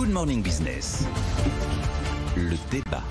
Good Morning Business. Le débat.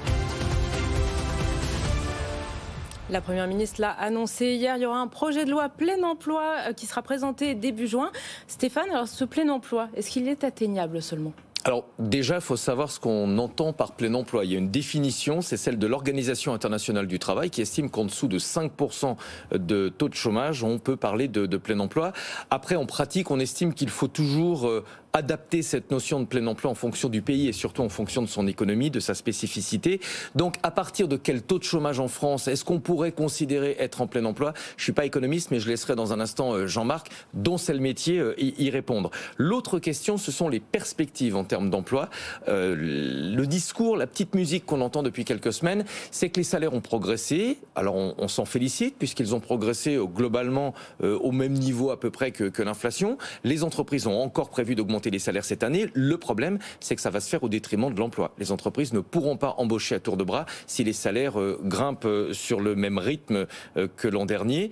La Première ministre l'a annoncé hier, il y aura un projet de loi plein emploi qui sera présenté début juin. Stéphane, alors ce plein emploi, est-ce qu'il est atteignable seulement ? Alors déjà, il faut savoir ce qu'on entend par plein emploi. Il y a une définition, c'est celle de l'Organisation internationale du travail qui estime qu'en dessous de 5% de taux de chômage, on peut parler de plein emploi. Après, en pratique, on estime qu'il faut toujours adapter cette notion de plein emploi en fonction du pays et surtout en fonction de son économie, de sa spécificité. Donc à partir de quel taux de chômage en France est-ce qu'on pourrait considérer être en plein emploi ? Je ne suis pas économiste, mais je laisserai dans un instant Jean-Marc, dont c'est le métier, y répondre. L'autre question, ce sont les perspectives en termes d'emploi. Le discours, la petite musique qu'on entend depuis quelques semaines, c'est que les salaires ont progressé. Alors on s'en félicite puisqu'ils ont progressé globalement au même niveau à peu près que l'inflation. Les entreprises ont encore prévu d'augmenter les salaires cette année. Le problème, c'est que ça va se faire au détriment de l'emploi. Les entreprises ne pourront pas embaucher à tour de bras si les salaires grimpent sur le même rythme que l'an dernier.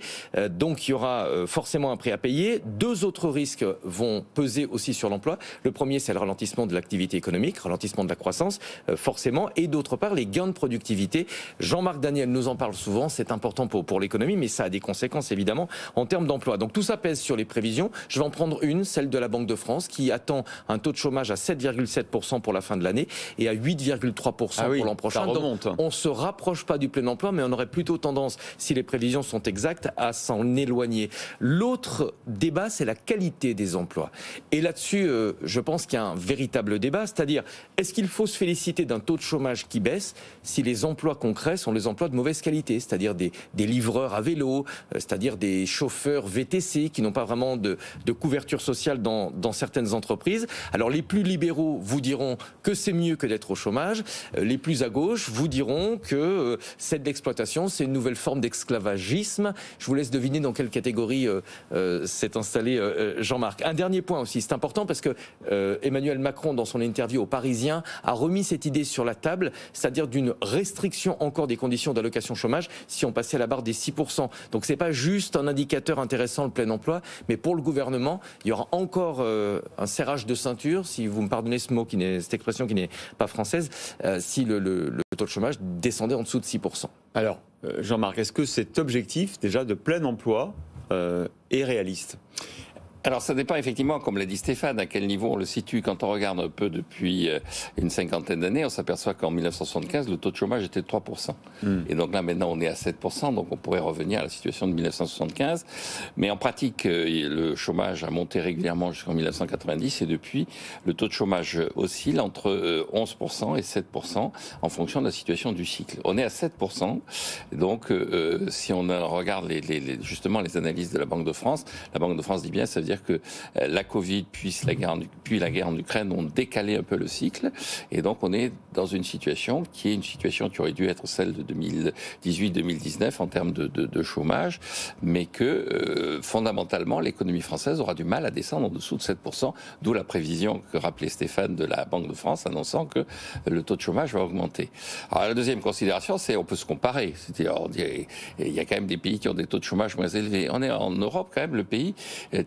Donc il y aura forcément un prix à payer. Deux autres risques vont peser aussi sur l'emploi. Le premier, c'est le ralentissement de l'activité économique, ralentissement de la croissance, forcément. Et d'autre part, les gains de productivité. Jean-Marc Daniel nous en parle souvent. C'est important pour l'économie, mais ça a des conséquences évidemment en termes d'emploi. Donc tout ça pèse sur les prévisions. Je vais en prendre une, celle de la Banque de France, qui attend un taux de chômage à 7,7% pour la fin de l'année et à 8,3% pour l'an prochain. Donc, on ne se rapproche pas du plein emploi, mais on aurait plutôt tendance, si les prévisions sont exactes, à s'en éloigner. L'autre débat, c'est la qualité des emplois. Et là-dessus, je pense qu'il y a un véritable débat, c'est-à-dire, est-ce qu'il faut se féliciter d'un taux de chômage qui baisse si les emplois concrets sont les emplois de mauvaise qualité, c'est-à-dire des livreurs à vélo, c'est-à-dire des chauffeurs VTC qui n'ont pas vraiment de couverture sociale dans certaines entreprises. Alors les plus libéraux vous diront que c'est mieux que d'être au chômage. Les plus à gauche vous diront que c'est de l'exploitation, c'est une nouvelle forme d'esclavagisme. Je vous laisse deviner dans quelle catégorie s'est installé Jean-Marc. Un dernier point aussi, c'est important parce que Emmanuel Macron, dans son interview aux Parisiens, a remis cette idée sur la table, c'est-à-dire d'une restriction encore des conditions d'allocation chômage si on passait à la barre des 6%. Donc c'est pas juste un indicateur intéressant le plein emploi, mais pour le gouvernement, il y aura encore un serrage de ceinture, si vous me pardonnez cette expression qui n'est pas française, si le taux de chômage descendait en dessous de 6%. Alors, Jean-Marc, est-ce que cet objectif déjà de plein emploi est réaliste ? Alors ça dépend effectivement, comme l'a dit Stéphane, à quel niveau on le situe. Quand on regarde un peu depuis une cinquantaine d'années, on s'aperçoit qu'en 1975, le taux de chômage était de 3%. Et donc là maintenant on est à 7%, donc on pourrait revenir à la situation de 1975. Mais en pratique, le chômage a monté régulièrement jusqu'en 1990 et depuis, le taux de chômage oscille entre 11% et 7% en fonction de la situation du cycle. On est à 7%, donc si on regarde justement les analyses de la Banque de France dit bien, ça veut dire que la Covid puis la guerre en Ukraine ont décalé un peu le cycle et donc on est dans une situation qui aurait dû être celle de 2018-2019 en termes de chômage, mais que fondamentalement l'économie française aura du mal à descendre en dessous de 7%, d'où la prévision que rappelait Stéphane de la Banque de France annonçant que le taux de chômage va augmenter. Alors la deuxième considération, c'est on peut se comparer, c'est-à-dire il y a quand même des pays qui ont des taux de chômage moins élevés. On est en Europe quand même le pays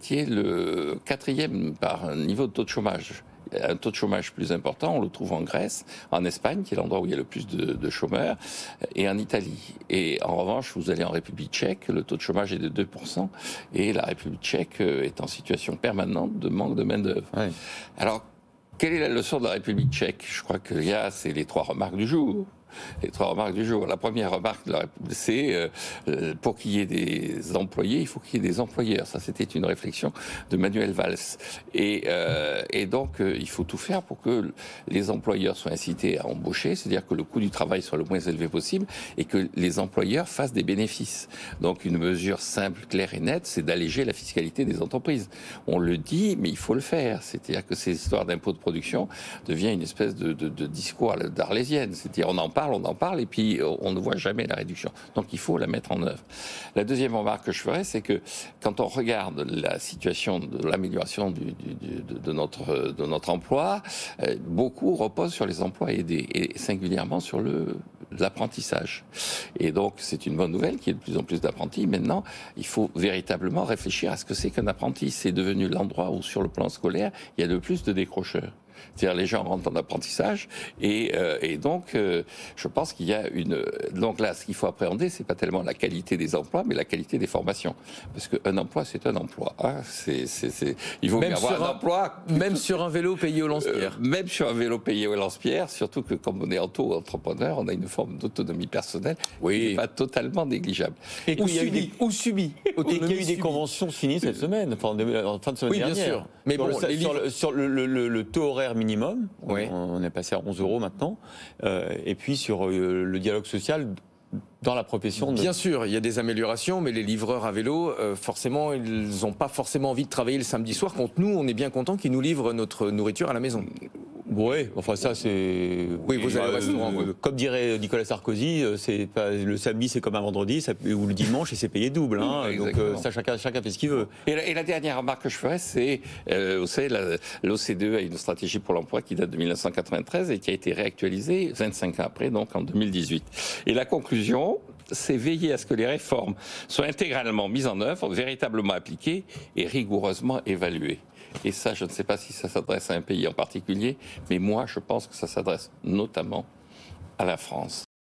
qui est le quatrième par niveau de taux de chômage. Un taux de chômage plus important, on le trouve en Grèce, en Espagne, qui est l'endroit où il y a le plus de chômeurs, et en Italie. Et en revanche, vous allez en République tchèque, le taux de chômage est de 2%, et la République tchèque est en situation permanente de manque de main-d'œuvre. Ouais. Alors, quelle est la leçon de la République tchèque ? Je crois que c'est les trois remarques du jour. La première remarque, c'est pour qu'il y ait des employés, il faut qu'il y ait des employeurs. Ça, c'était une réflexion de Manuel Valls. Et donc, il faut tout faire pour que les employeurs soient incités à embaucher, c'est-à-dire que le coût du travail soit le moins élevé possible et que les employeurs fassent des bénéfices. Donc, une mesure simple, claire et nette, c'est d'alléger la fiscalité des entreprises. On le dit, mais il faut le faire. C'est-à-dire que ces histoires d'impôts de production deviennent une espèce de discours d'arlésienne. C'est-à-dire, on en parle et puis on ne voit jamais la réduction. Donc il faut la mettre en œuvre. La deuxième remarque que je ferai, c'est que quand on regarde la situation de l'amélioration de notre emploi, beaucoup reposent sur les emplois aidés et singulièrement sur l'apprentissage. Et donc c'est une bonne nouvelle qu'il y ait de plus en plus d'apprentis. Maintenant, il faut véritablement réfléchir à ce que c'est qu'un apprenti. C'est devenu l'endroit où sur le plan scolaire, il y a le plus de décrocheurs. C'est-à-dire les gens rentrent en apprentissage et donc je pense qu'il y a une... Donc là, ce qu'il faut appréhender, c'est pas tellement la qualité des emplois, mais la qualité des formations. Parce qu'un emploi, c'est un emploi. Hein. Il vaut mieux avoir un emploi... Même sur un vélo payé au lance-pierre. Même sur un vélo payé au lance-pierre, surtout que comme on est auto-entrepreneur, on a une forme d'autonomie personnelle qui n'est pas totalement négligeable. Et qu'il y a eu des... subi. Et qu'il y a eu des conventions signées cette semaine, enfin, en fin de semaine dernière. Bien sûr. Mais sur le taux horaire minimum, on est passé à 11 € maintenant, et puis sur le dialogue social dans la profession. Bien sûr, il y a des améliorations, mais les livreurs à vélo, forcément, ils n'ont pas forcément envie de travailler le samedi soir, quand nous, on est bien content qu'ils nous livrent notre nourriture à la maison. Oui, enfin ça c'est... Oui, vous allez au restaurant. Comme dirait Nicolas Sarkozy, c'est pas, le samedi c'est comme un vendredi, ou le dimanche et c'est payé double. Hein, donc ça, chacun fait ce qu'il veut. Et la dernière remarque que je ferais, c'est, vous savez, l'OCDE a une stratégie pour l'emploi qui date de 1993 et qui a été réactualisée 25 ans après, donc en 2018. Et la conclusion, c'est veiller à ce que les réformes soient intégralement mises en œuvre, véritablement appliquées et rigoureusement évaluées. Et ça, je ne sais pas si ça s'adresse à un pays en particulier, mais moi, je pense que ça s'adresse notamment à la France.